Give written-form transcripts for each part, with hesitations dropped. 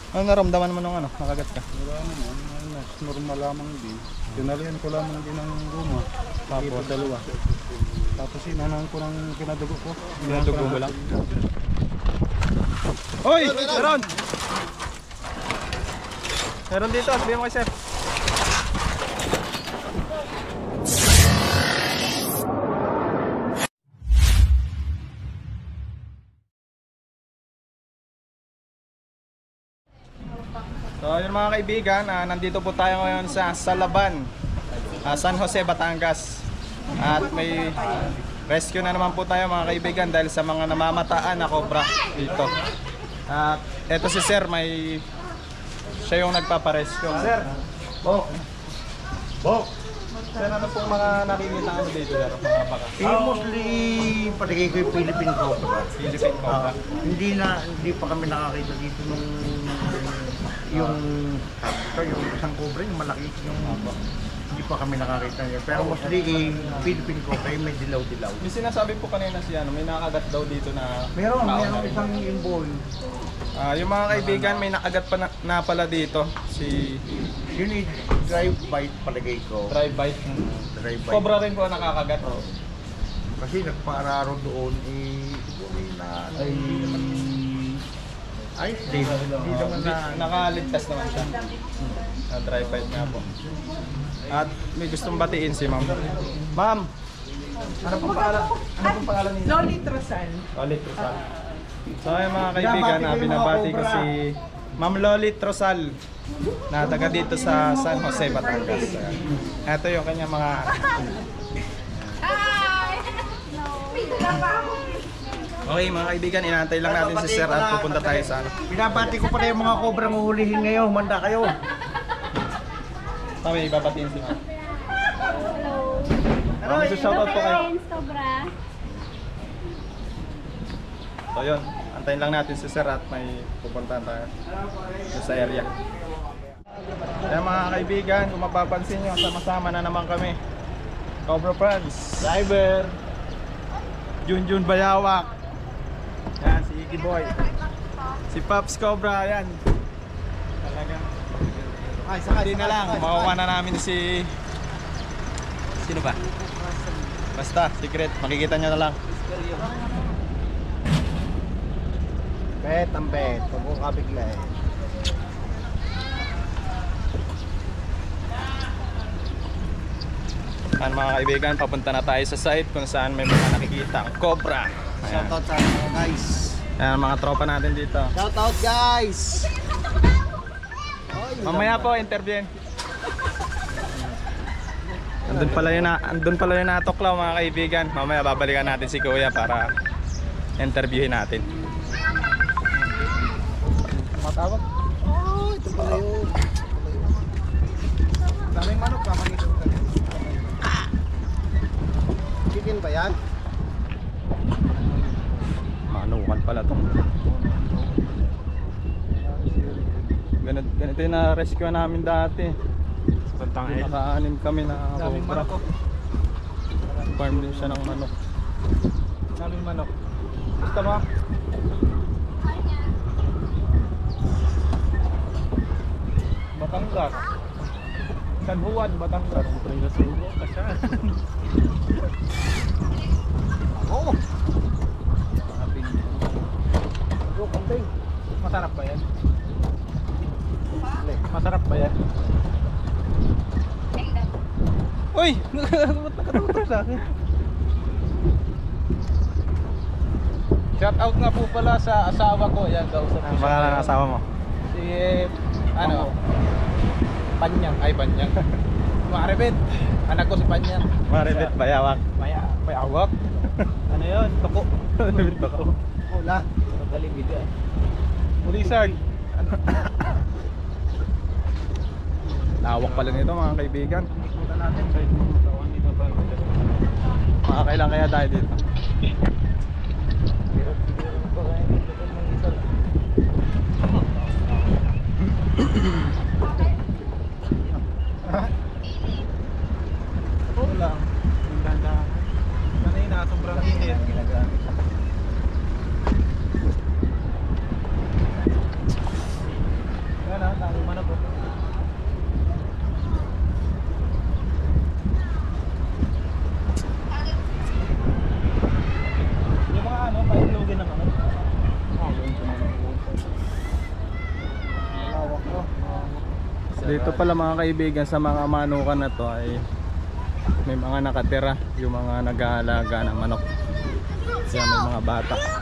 Ano naramdaman mo nung ano, nakagat ka? Wala naman, normal lamang din. Tinalian ko lamang din ng guma. Tapos dalawa. Tapos inanan ko ng pinadugo ko. Pinadugo mo lang? Hoy! Meron! Meron dito, sabihin mo kay sir. So yun mga kaibigan, nandito po tayo ngayon sa Salaban, San Jose, Batangas. At may rescue na naman po tayo mga kaibigan dahil sa mga namamataan na cobra dito. At eto si sir, siya yung nagpaparescue. Sir! Bok! Sir, ano pong mga nakikita ano dito? Mostly paligay ko yung Philippine cobra. Philippine cobra. Hindi pa kami nakakita dito nung yung isang cobra, yung malaki, yung hindi pa kami nakakita niya. Pero mostly Philippine cobra, yung may dilaw-dilaw. May sinasabi po kanina siya, may nakagat daw dito na Meron isang inboy. Yung mga kaibigan, may nakagat pa na pala dito. Yun yung drive bite palagay ko. Dry bite. Drive bite. Cobra rin po ang nakakagat. Kasi nagpaararo doon, siguro na ayos din. Hindi naman na Nakaligtas naman siya. Dry bite nga po. At may gustong batiin si ma'am. Ma'am! Ano pong pangalan niyo? Lolit Rosal. Lolit Rosal. So yung mga kaibigan, binabati ko si Ma'am Lolit Rosal na taga dito sa San Jose, Batangas. Ito yung kanya mga... Okay mga kaibigan, inaantay lang natin si sir at pupunta tayo sa ano. Binabati ko pala yung mga cobra mahulihin ngayon. Manda kayo. May ibabatiin si ma'am. Hello. May shoutout po kayo. Sobra. So yun, antayin lang natin si sir at may pupuntahan tayo sa area. Kaya mga kaibigan, kung mapapansin nyo, sama-sama na naman kami. Cobra Friends, Driver, Junjun Bayawak, yan, si Iggy Boy, si Pops Cobra, yan. Talagang hindi na lang, makuha na namin si... Sino ba? Basta, secret, makikita nyo na lang. Bet, ang bet. Huwag kong kabigla eh. Ayan mga kaibigan, papunta na tayo sa site kung saan may mga nakikita ang cobra. Shoutout sa mga guys. Ayan mga tropa natin dito. Shoutout guys. Mamaya po, interviewin. Andun pala yung natuklaw mga kaibigan. Mamaya babalikan natin si Kuya para interviewin natin. Matawag? Oh, ito pala yun. Daming manok pa, manito. Chicken ba yan? Manukan pala to. Ganito yung na-rescue namin dati. Naka-anim kami na cobra. Farm din siya ng manok. Daming manok. Gusto mo? Batangas. San Juan, Batangas. Oo. Masarap ba yan? Masarap ba yan? Uy! Nakatawa sa akin. Shout out nga po pala sa asawa ko. Yan, kausap ko. Pangalan ng asawa mo? Si, Panyang. Ay, Panyang. Maribet. Anak ko si Panyang. Maribet, Bayawak. Bayawak? Ano yun? Toko. Toko. Wala. Kalibid yan. Lizard. Lawak pala nito mga kaibigan. Makakailan kaya tayo dito? Ito lang. Kanina sobrang init. Yan ah, dami manok po. Yung mga ano, paitlogin ng ano. Lawak no. Dito pala mga kaibigan sa mga manukan na to ay may mga nakatira, yung mga nag-aalaga ng manok. Kaya may mga bata.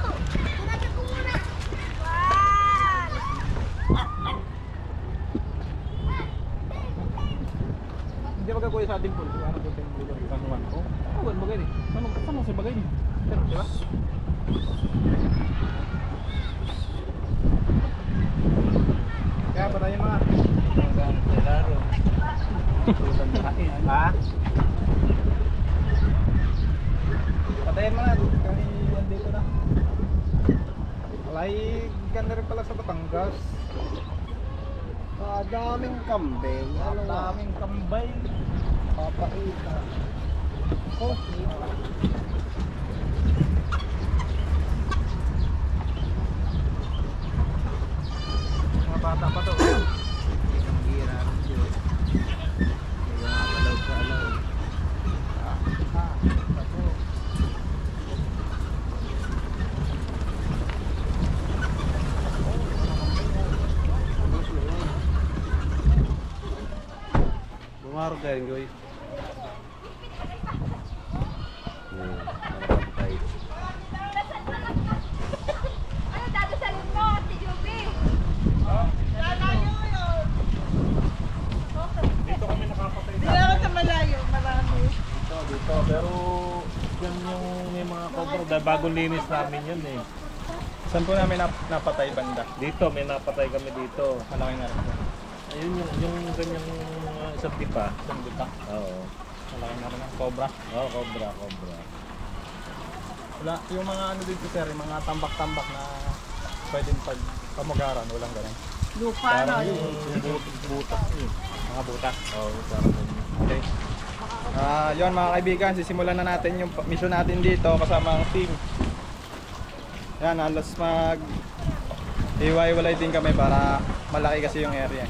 Hindi ba kakuha sa ating pool? Ano po tayong lugar? Kanuan ko? Ano ba bagay ni? Saan sa bagay ni? Pero di ba? Kaya pa tayo mga laro. Ha? Patayin mo na. Kami yan dito na. Alay, ganda rin pala sa Batangas. Daming kambing. Ano nga? Daming kambay. Papaita. Oh, Mga bata pa to. Ang hirap yun. May mga alaw sa alaw. bumarog kayo, Goy. Ano dadasalin mo, Ate Juby? Dito, pero yan yung may mga cobra dahil bagong linis namin yun eh. Saan po namin napatay banda? Dito, may napatay kami dito. Malaki na rin po. Ayun yung ganyang isang tipa. Saan dito? Oo. Malaki na rin ang cobra. Oo, cobra. Wala, yung mga ano dito sir, yung mga tambak-tambak na pwedeng pamugaran, walang ganun. Lupa Parang yung butas eh. Mga butas. Oo, parang ganyan. Okay. Yun mga kaibigan, sisimulan na natin yung mission natin dito kasama ang team. Yan, halos mag iwa-iwalay din kami para malaki kasi yung area.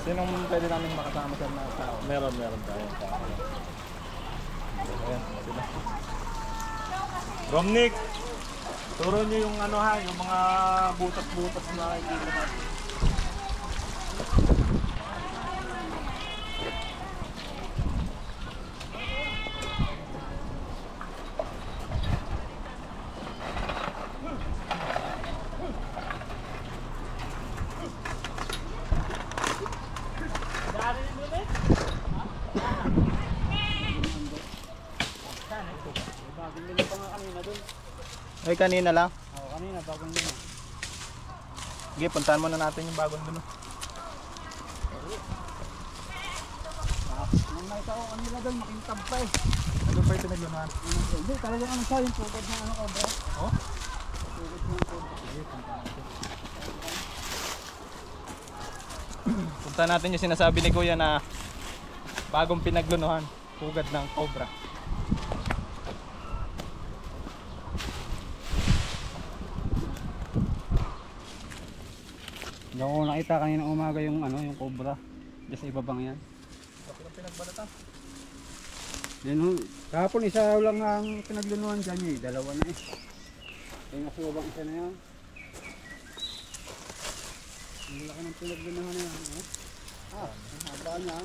Sinong pwede namin makasama sa mga tao? Meron tayo. Ayan, sila. Romnick, turo nyo yung ano ha, yung mga butas-butas na nakikita natin. Ay, kanina lang. Oo, kanina bagong yun. Sige, puntahan muna natin yung bagong dulo. Nung nakita ko kanina doon, makintab pa eh. Ano pa yung pinaglunahan? Hindi, talagang ano siya, yung pugad na ano cobra. Oh? Pugad na cobra. Sige, puntahan natin. Puntahan natin yung sinasabi ni Kuya na bagong pinaglunuhan, pugad ng cobra. Hindi ako nakita kanina umaga yung ano, yung cobra. Diyan sa ibabang yan. Bakit ang pinagbalatan? Yan ho. Kahapon isa lang ang pinaglunuan dyan eh. Dalawa na eh. Yung nasa ibabang isa na yan. Ang laki ng pinaglunuhan na yan. Eh? Ang haba niya.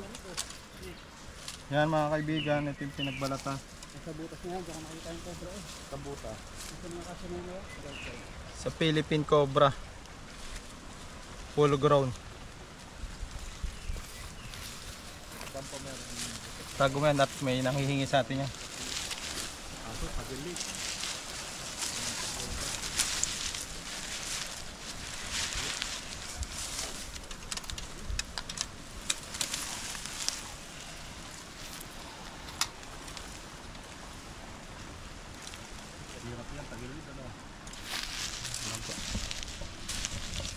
Yan mga kaibigan, ito yung pinagbalatan. Sa butas na yan, diyan makita yung cobra eh. Sa buta. Ito mga kasunod na yan. Sa Philippine Cobra. Full grown. Tago mo yan at may nanghihingi sa atin yan.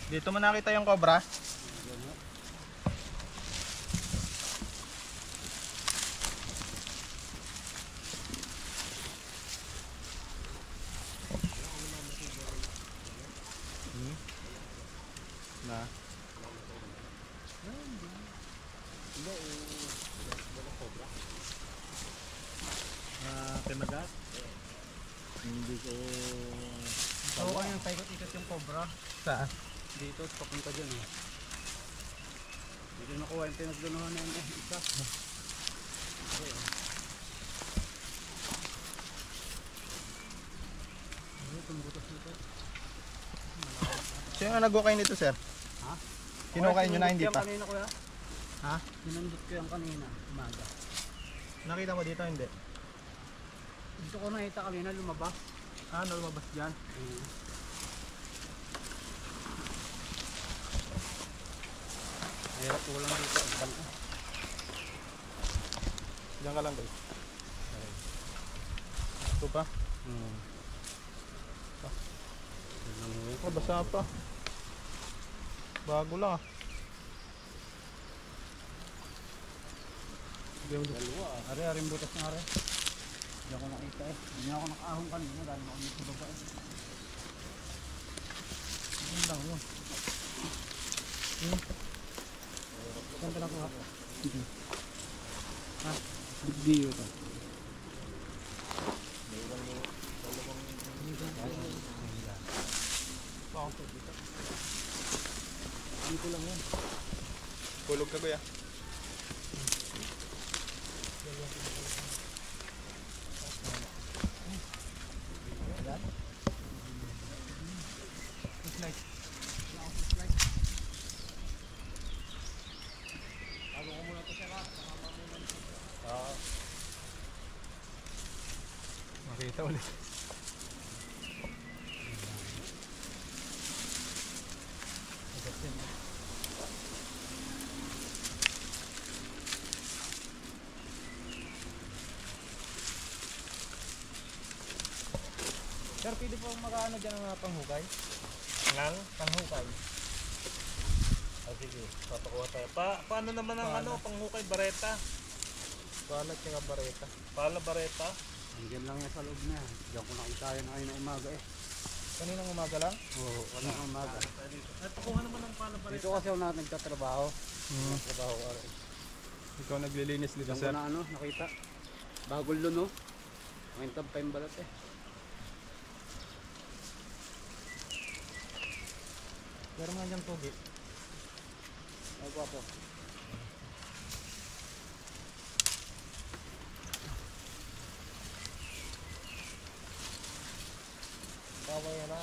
Dito mo nakita yung cobra? Na. Tinagat. Hindi ko... Oo, yung paikot-ikot yung cobra. Saan? Dito, papunta dyan eh. Hindi ko nakuha yung pinagdunuhan na yun isa. Sino ang nag-ukay nito, sir? Ha? Kinukay nyo na hindi pa? Kanina kuya? Ha? Sinundot ko yung kanina, umaga. Nakita mo dito, hindi? Dito ko nakita kanina lumabas. Ano, lumabas dyan? Mahirap ko lang dito. Diyan ka lang, guys. Ito pa? Oh, basa pa. Bago lang ah. Ari butas na ari. Hindi ako nakita eh. Hindi ako nakaahong kanina dahil ako dito sa baba eh. Ano lang yun? Saan ka nakuha? Ha? Hindi yun ito. Ano ko lang yun? Kulog ka, kuya. Makita ulit. Sir, pwede po mag-ano dyan ng mga panghukay? Nang? Panghukay. Sige, papakuha tayo. Paano naman ang ano, panghukay, bareta? Balat yung bareta. Pala bareta? Andiyan lang yan sa loob niya. Diyan ko nakita yan ngayon ng umaga eh. Kaninang umaga lang? Oo, kanina umaga. At pakuha naman ng pala bareta. Dito kasi ako nagtatrabaho. Nagtatrabaho ko. Ikaw naglilinis dito, Diyan ko sir. na ano, nakita. Bagol doon oh. Makintab pa yung balat eh. Meron nga dyan tugi. Ay, guwapo. Kaway na.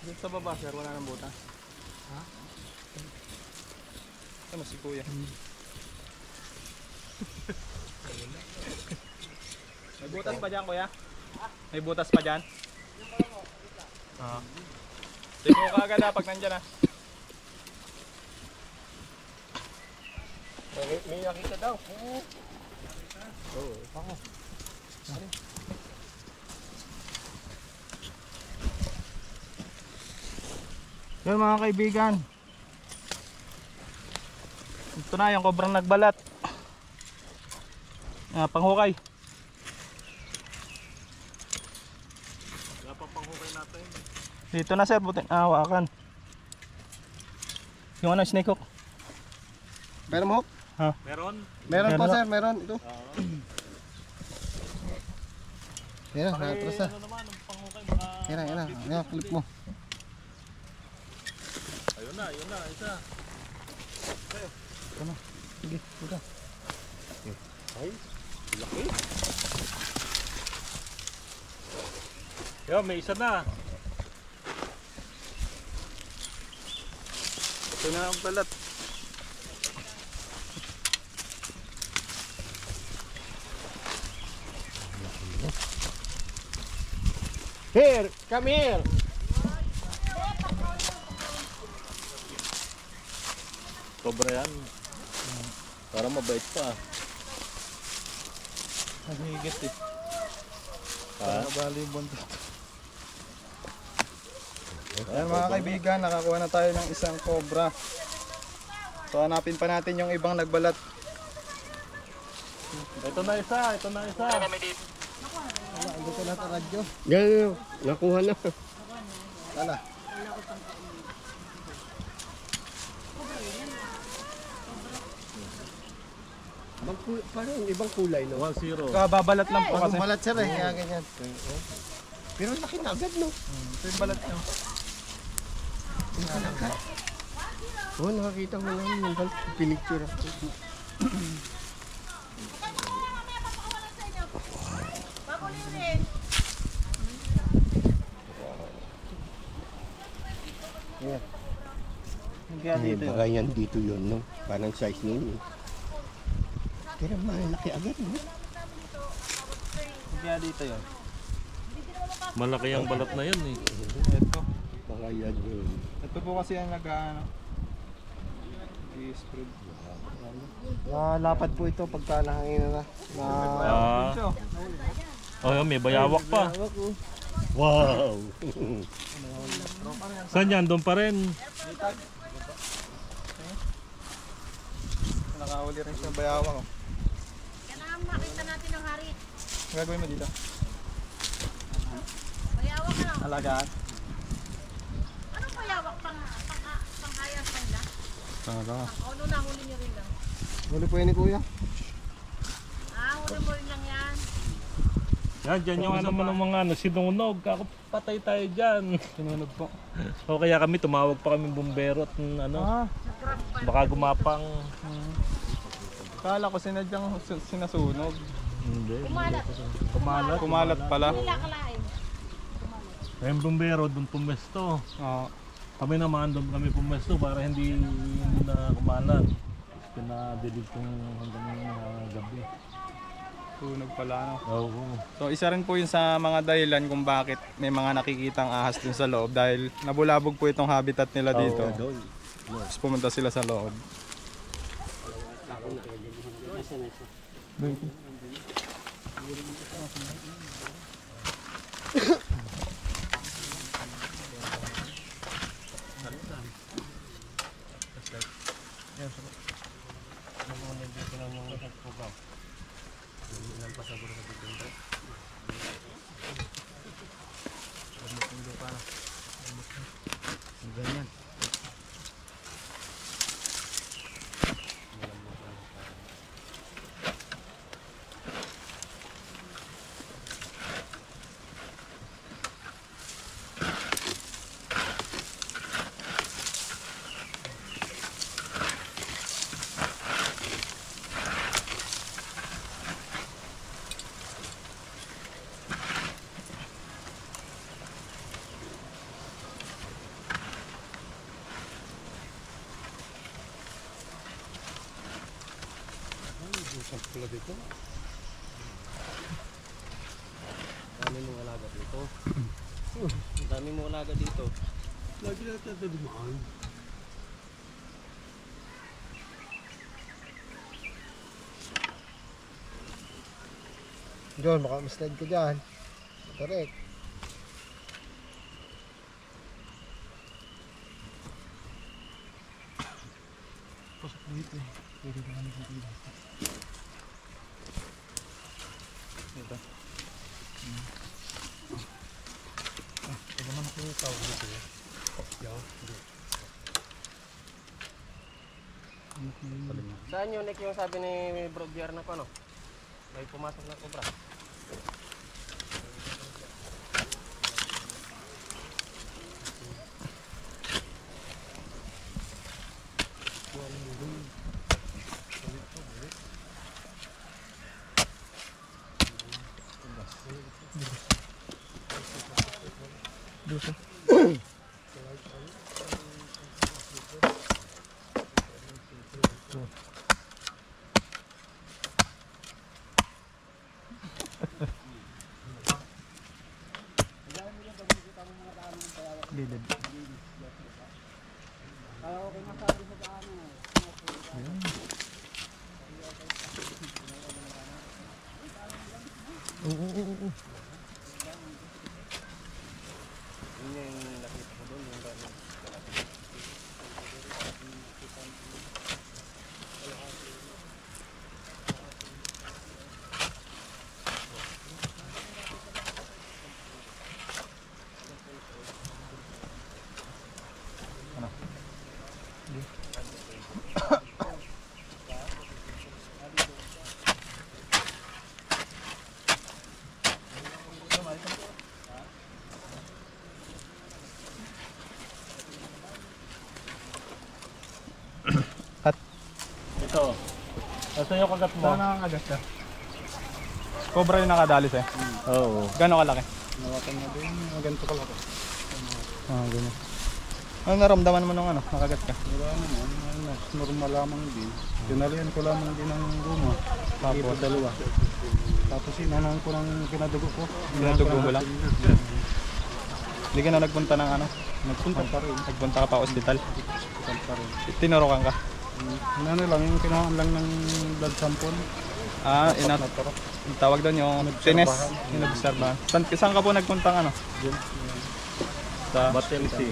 Dito sa baba, sir, wala nang butas. Ha? Ano si kuya? May butas pa dyan, kuya? May butas pa dyan? Tingko ka agad pag nandyan ah. May nakita daw. Oo. Ako. Yun mga kaibigan. Ito na yung kobrang nagbalat. Panghukay. Wala pang panghukay natin. Dito na, sir, buti hawakan. Yung ano, snake hook. Meron mo? Meron? Meron po Meron. sir, meron. Ito. Yan na, Pare, natras na. ano naman, ang panghukay, baka... Yan na, yan na. Yan, clip mo. Ayun na, isa. Sige, ito. Yo, may isa na. Ito na ang balat. Here, come here. Cobra yan. Para mabait pa. Nahigit eh. Bali yung buntot. Ayan mga kaibigan, nakakuha na tayo ng isang cobra. So hanapin pa natin yung ibang nagbalat. Ito na isa. Yan, nakuha na. Tala. Parang ibang kulay, no? 1-0. Kababalat lang po kasi. Balat sir eh, kaya ganyan. Pero laki na agad, no? Ito yung balat nyo. Oo, nakakita ko naman yung balat. Pinicture ako. Kaya dito yun. Baka yan dito yun, no? Parang size nun, eh. Pero malaki agad, no? Kaya dito yun. Malaki ang balat na yun eh. Ito. Baka yan yun. Ito po kasi ang nag-ano. I-spread. Lapad po ito pagka nakangin na. Ah. Oh, yun, may bayawak pa. Wow! Saan yan? Doon pa rin. Nakahuli rin siya bayawak. Oh. Kailangan makita natin ang hari. Gagawin mo dito. Bayawak ka lang. Alagaan. Anong bayawak? Pang-ayas lang na? Ano? Ano na, huli niyo rin lang. Huli po yan ni Kuya. Huli mo rin lang yan. Yan, dyan yung ano ng mga sinunog. Kako patay tayo dyan. Sinunog po. O kaya kami, tumawag pa kami bumbero at ano, baka gumapang. Kala ko sinadyang sinasunog. Hindi. Kumalat. Kumalat Pala. Wala kalain. Yung bumbero doon pumesto. Oo. Kami naman doon kami pumesto para hindi na kumalat. Pinadilig kong hanggang gabi. Sunog pala. No? Oo. So isa rin po yun sa mga dahilan kung bakit may mga nakikitang ahas dun sa loob dahil nabulabog po itong habitat nila dito. Tapos pumunta sila sa loob. Dami mong alaga dito. Dami mong alaga dito. Lagi na ito dumaan. John, baka misled ko dyan. Correct. Ito. Saan yun, Nick, yung sabi ni Bro Biar na ko, no? May pumasok na cobra. Gilid. Yun yung nakita ko doon, yung gano'n. Ito. Ito yung kagat mo. Saan nakakagat ka? Cobra yung nakadali sa'yo? Oo. Gano'ng kalaki? Nawakan na din, ganito pala ko. Ganyan. Ano naramdaman mo nung nakagat ka? Wala naman, normal lamang din. Tinalian ko lamang din ng guma. Tapos dalawa. Tapos inanan ko ng kinadugo ko. Pinadugo mo lang? Hindi ka na nagpunta ng Nagpunta pa rin. Nagpunta ka pa ospital? Nagpunta pa rin. Tinurukan ka? Ano lang, yung kinuhaan lang ng blood sample. Inat. Yung tawag doon yung tines. Inobserbahan. Saan ka po nagpuntang Yun. Sa Batel C.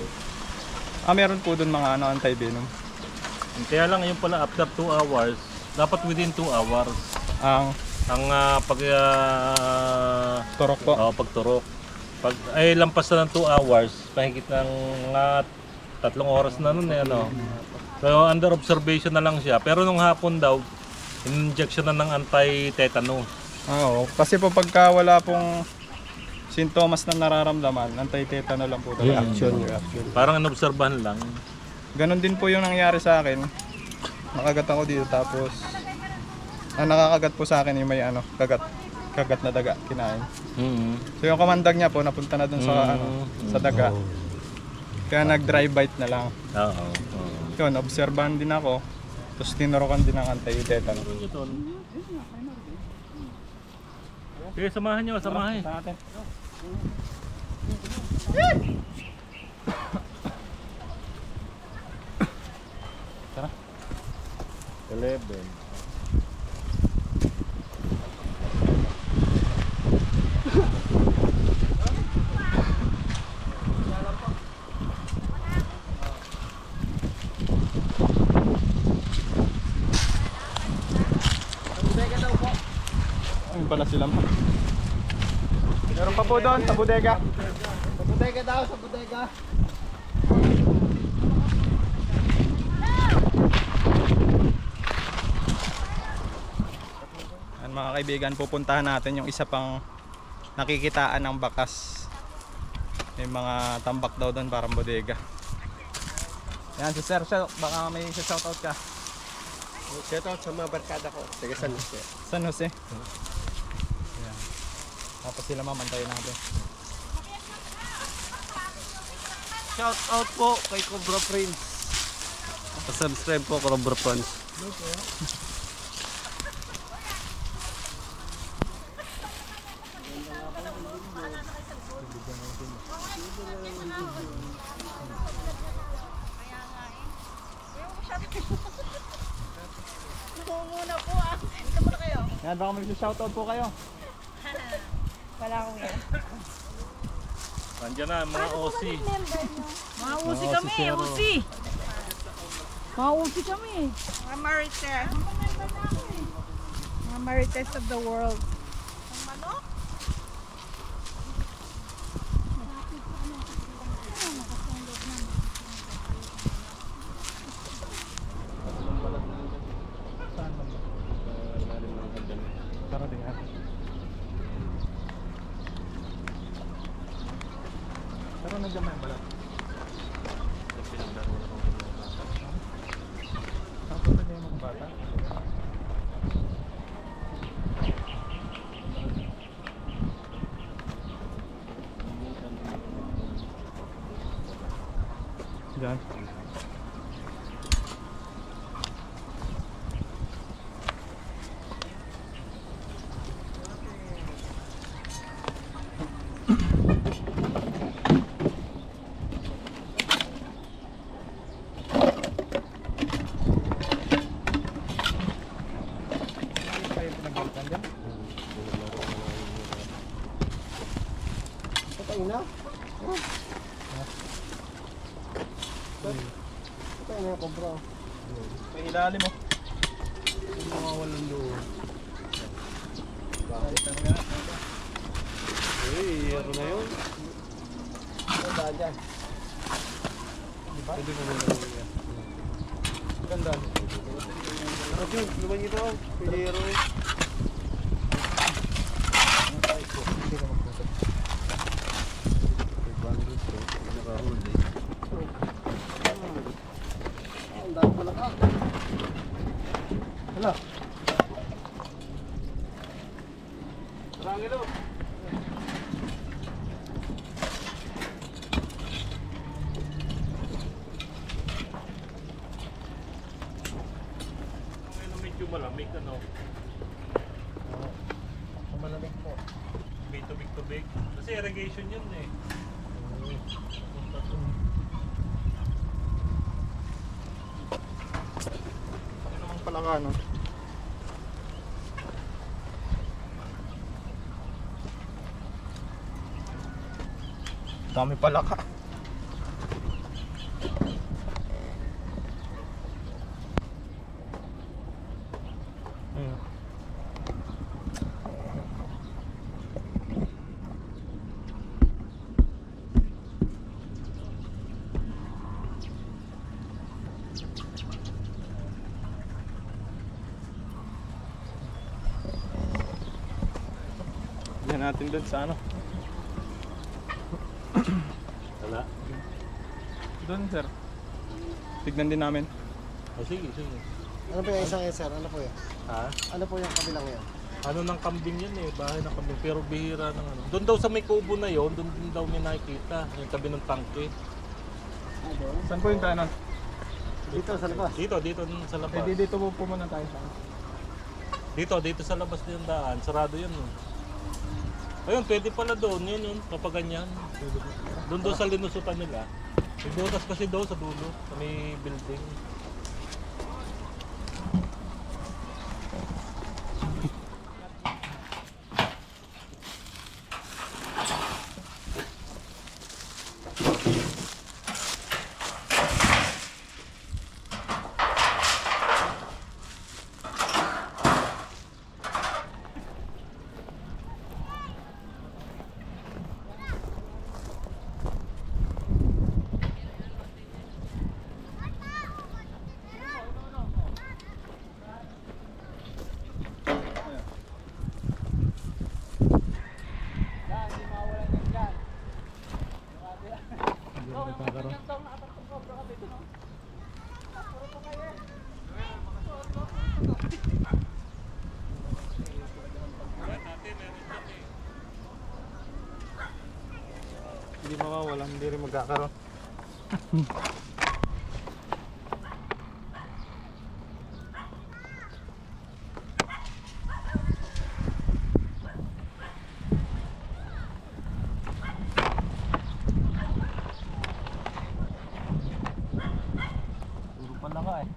meron po doon mga anti-venom. Kaya lang yung pala after 2 hours, dapat within 2 hours. Ang Ang turok po. pagturok. Pag ay lampas na ng 2 hours, mahigit ng mga 3 oras na nun So under observation na lang siya. Pero nung hapon daw, injection na ng anti-tetanus. Oo. Kasi po pagka wala pong sintomas na nararamdaman, anti-tetano lang po talaga. Reaction. Parang inobserbahan lang. Ganon din po yung nangyari sa akin. Nakagat ako dito tapos ang nakakagat po sa akin yung may kagat na daga kinain. So yung kamandag niya po napunta na dun sa sa daga. Kaya nag-dry bite na lang. Oo. Yun, obserbahan din ako. Tapos tinurukan din ng anti-tetano. Sige, samahan nyo, samahan. Natin. Tara. 11. Ayun pala sila mo. Meron pa po doon sa bodega. Sa bodega daw, sa bodega. Yan, mga kaibigan, pupuntahan natin yung isa pang nakikitaan ng bakas. May mga tambak daw doon parang bodega. Yan si Sir, baka may shoutout ka. Shoutout sa mga barkada ko. Taga San Jose. San Jose. Yan. Tapos sila mamantayin natin. Shout out po kay Cobra Prince. Subscribe po Cobra Prince. Muna po Dito muna kayo. Yan, baka may shoutout po kayo. Wala akong yan. Nandiyan na, mga OC. Mga usi kami, usi. Mga usi kami. Mga Marites. Mga Marites of the world. Ang manok? Tara din yan. Pero nandiyan ba yung balat? Tapos na yung mga bata. Diyan. ina. Ito ina ko bro. May ilalim mo. Yung mga walang doon. Ano na yun? Ang daan dyan. Pwede mo muna yan. Ganda. Ano yun? Luman nyo daw. Pilero eh. Ang dami pala ka. Hala. Rangilo. Medyo malamig ano. Malamig po. May tubig-tubig. Kasi irrigation yun eh. Ano naman pala ka, no? Dami pala ka. Yan natin doon sa ano. Wala. Doon, sir. Tignan din namin. O sige, sige. Ano po yung isang yan, sir? Ano po yan? Ha? Ano po yung kabilang yan? Ano ng kambing yan eh, bahay ng kambing. Pero bihira ng ano. Doon daw sa may kubo na yon, doon din daw may nakikita. Yung tabi ng tangke. Saan po yung kanan? Dito sa labas. Dito sa labas. Eh, dito po muna tayo sa Dito sa labas din yung daan. Sarado yun. Ayun, pwede pala doon. Yun, kapag ganyan. Doon sa linusutan nila. May butas kasi doon sa dulo. Sa may building. Hindi mawawala, hindi rin magkakaroon. Puro pala ka eh.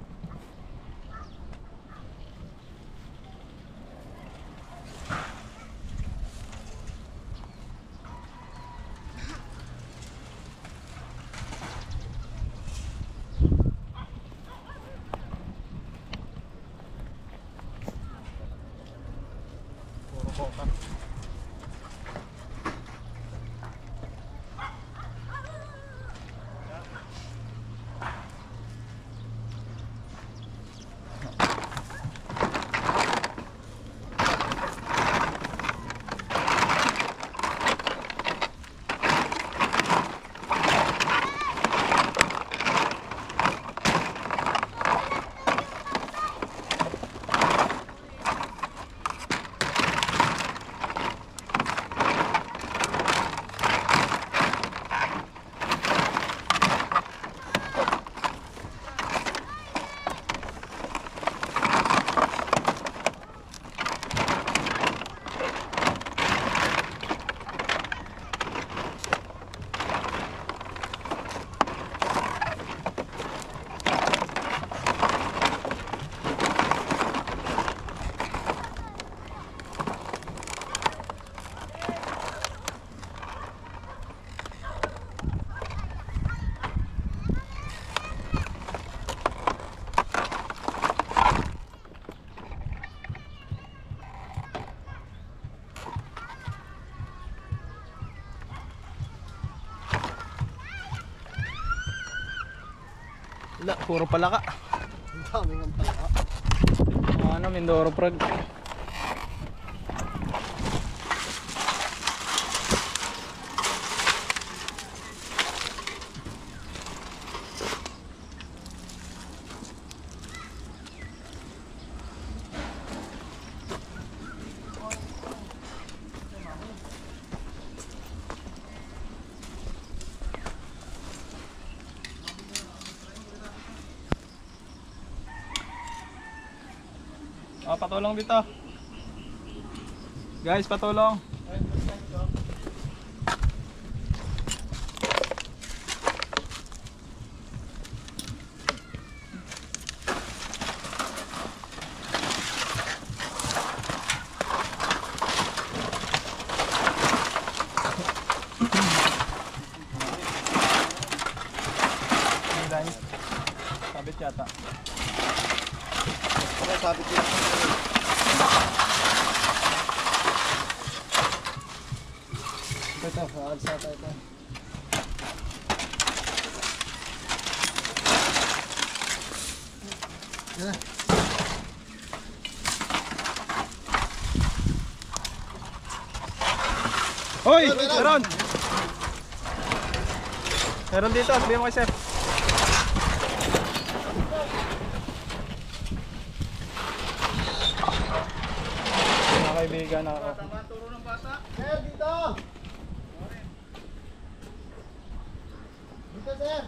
Wala, puro palaka. Ang daming ang palaka. Ano, Mindoro Prag. Oh, patulong dito. Guys, patulong. Sabit yata. Okay, sabit yun. Ito, alsa tayo ito. Hoy! Meron! Meron dito, sabihin mo kay Sir. Mga kaibigan ako. Turo ng bata. Sir, dito! Dito, sir!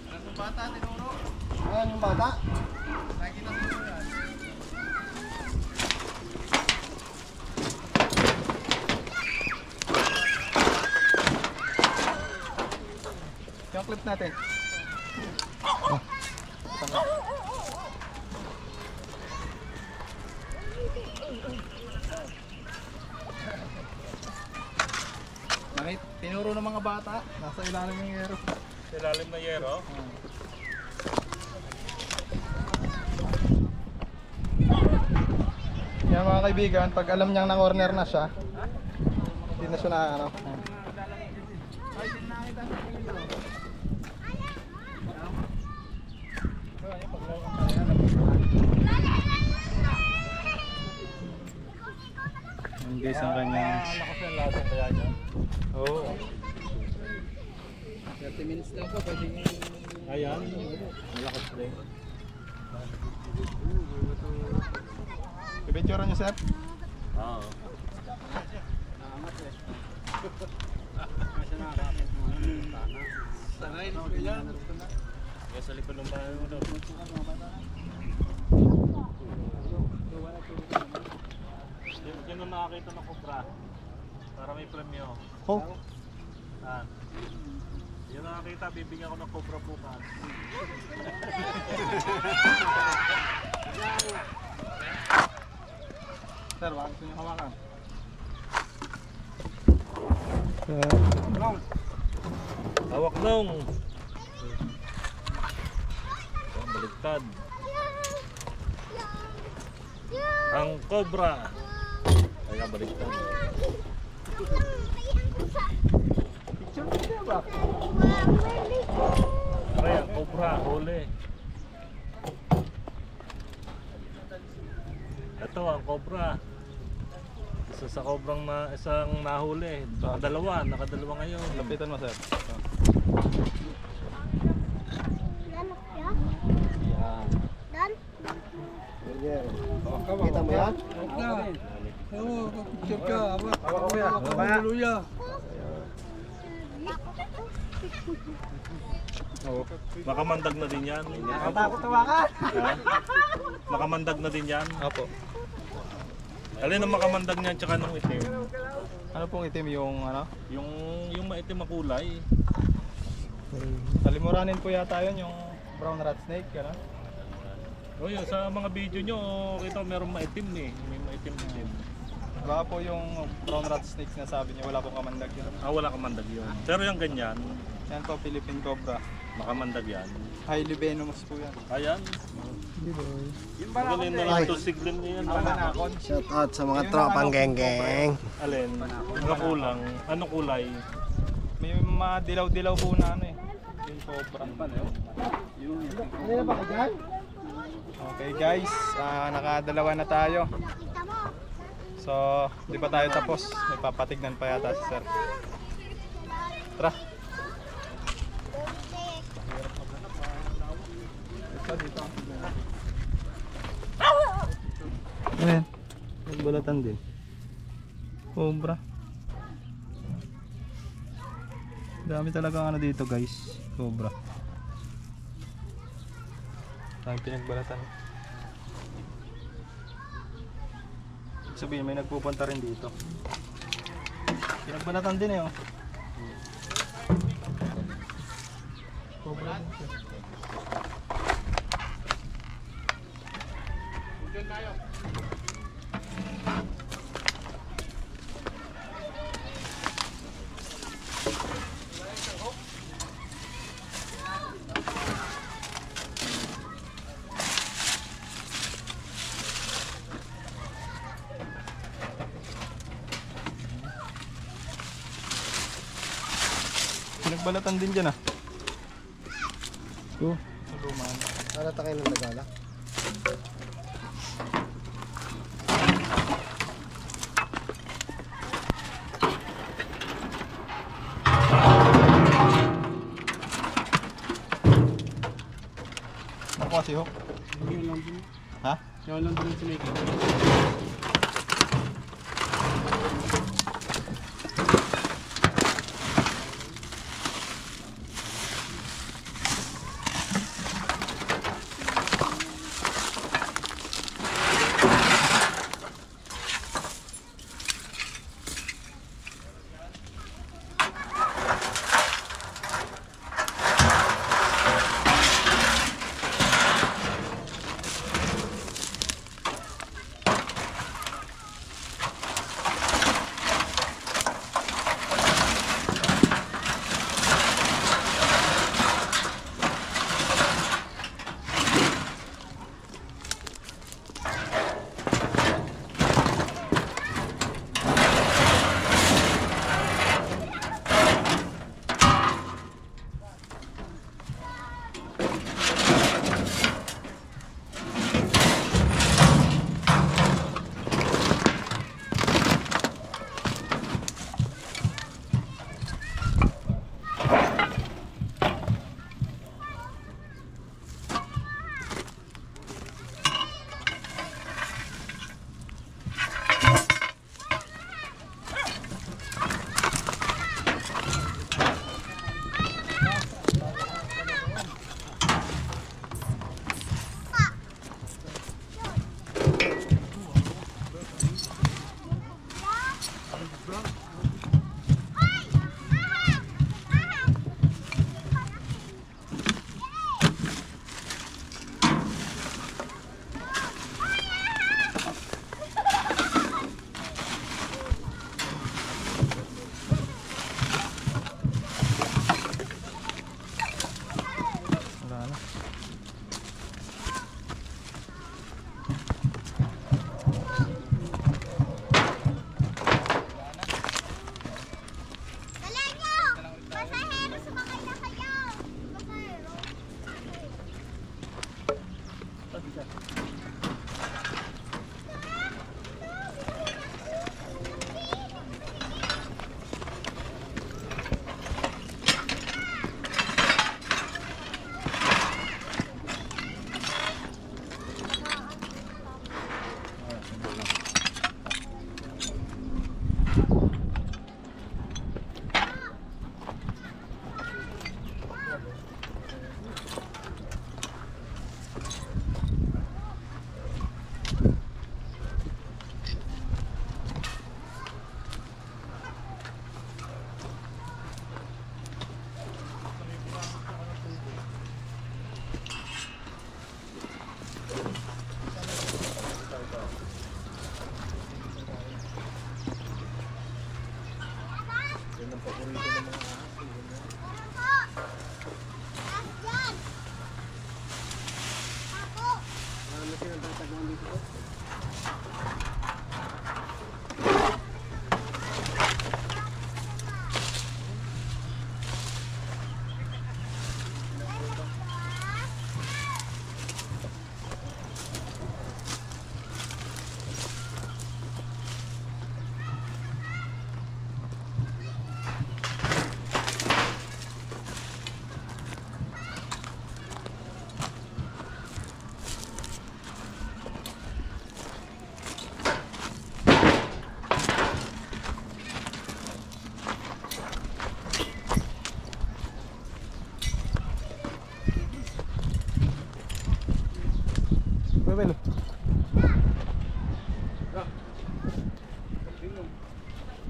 Ano yung bata, tinuro? Ayan yung bata. Nakikita mo yan. Yung clip natin. Bakit? Tinuro ng mga bata. Nasa ilalim ng yero. Ilalim na yero. Yan mga kaibigan, pag alam niyang na-corner na siya, hindi na siya na ano. Yan guys ang kanyang... Lakas ng lasa kaya niya. Oo. 30 minutes lang po, pwede nyo. Ayan, malakas rin. Pipicture niyo, Sir? Oo. Sanay, yan. Kaya sa likod ng bahay mo daw. Yan ang nakakita ng Cobra. Para may premyo. Oh. Saan? Yan ang nakakita, bibigyan ko ng Cobra bukas. Sir, bakit gusto niyo hawakan? Hawak nung. Baligtad. Ang Cobra. Ay, baliktad. Picture niyo ba? Ay, ang Cobra, huli. Ito ang Cobra. Isa sa Cobrang isang nahuli. Nakadalawa ngayon. Lapitan mo, Sir. Kita mo yan? Hawak ko yan. Hawak. Makamandag na din yan. Takot hawakan. Ha? Makamandag na din yan. Opo. Alin ang makamandag niyan tsaka nung itim? Ano pong itim yung ano? Yung maitim na kulay. Kalimuranin po yata yun, yung brown rat snake, ano? O yun, sa mga video nyo, kita meron maitim eh. May maitim-itim. Baka po yung brown rat snake na sabi niya, wala pong kamandag yun. Ah, wala kamandag yun. Pero yung ganyan, Yan po, Philippine Cobra. makamandag yan. Highly venomous po yan. Ayan. Magaling na lang ito, siglin niya yan. Panakon. Shout out sa mga tropang geng-geng. Alin? Ano kulang? Ano kulay? May mga dilaw-dilaw po na ano eh. Okay guys, nakadalawa na tayo. So, di pa tayo tapos. May papatignan pa yata si sir. Tara. Ayan. Nagbalatan din. Cobra. Dami talaga ano dito guys. Cobra. Dami pinagbalatan. Sabihin may nagpupunta rin dito. Pinagbalatan din eh oh. Cobra din siya. Pinagbalatan din dyan ah. Oh, lumaan. Nalata kayo ng Nagala? Ako kasi ho. Ha? Yung lang din sinigil.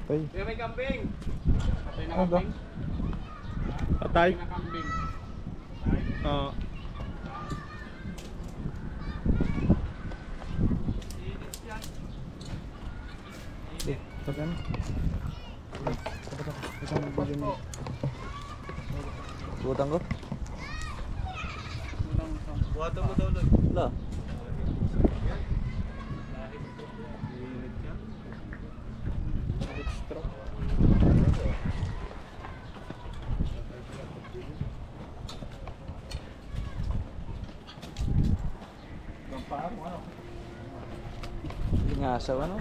Patay. May kambing. Patay na Ano ba? kambing. Patay? Patay na kambing. Oo. Sabihan mo. Isang video mo. Butan ko? Buhatan mo daw lang. Wala. Lingasaw ano?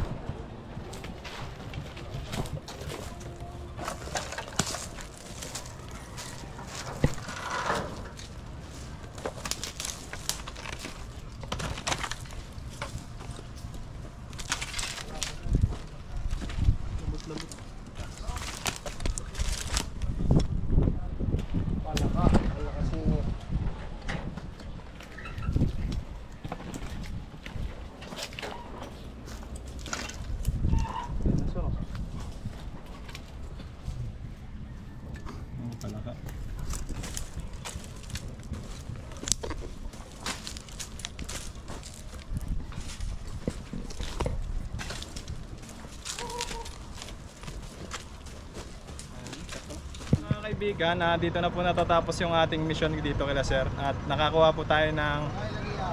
Mga kaibigan, dito na po natatapos yung ating mission dito kila sir. At nakakuha po tayo ng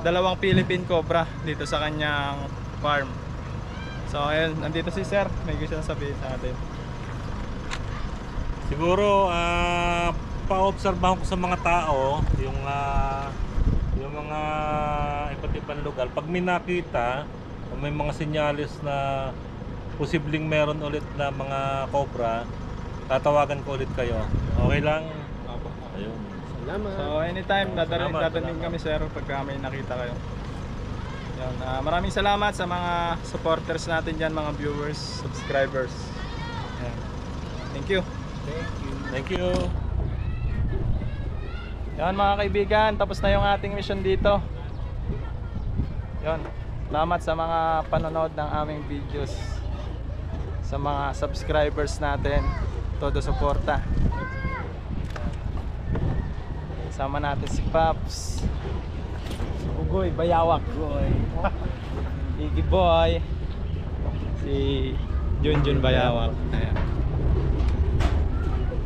2 Philippine Cobra dito sa kanyang farm. So ayun, nandito si sir. May gusto na sabihin sa atin. Siguro pa-obserbahan ko sa mga tao yung mga iba't ibang lugar. Pag may nakita o may mga senyales na posibleng meron ulit na mga cobra, tatawagan ko ulit kayo. Okay lang? Ayun. So anytime, Salamat. dadating kami sir pagka may nakita kayo. Yan, maraming salamat sa mga supporters natin dyan, mga viewers, subscribers. Yan. Thank you. Thank you. Yan mga kaibigan, tapos na yung ating mission dito. Yan. Salamat sa mga panonood ng aming videos. Sa mga subscribers natin, todo suporta. Sama natin si Paps, Ugoy, Bayawak Boy, Iggy Boy, si Junjun Bayawak. Ayan.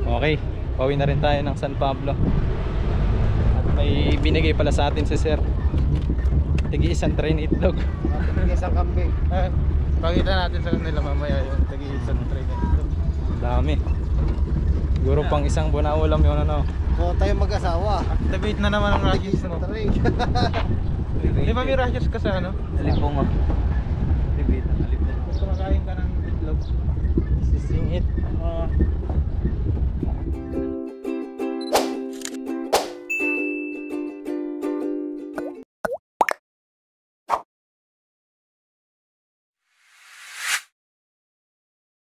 Okay, pauwi na rin tayo ng San Pablo. At may binigay pala sa atin si Sir. Tigi-isang train itlog. Isang kambing. Pakita natin sa kanila mamaya yung tagi-isang train itlog. Dami. Siguro pang isang buwan na ulam yun ano. O tayo mag-asawa. Activate na naman ang Rogers mo. Taray. Di ba may Rogers ka sa ano? Alipong oh. Libit.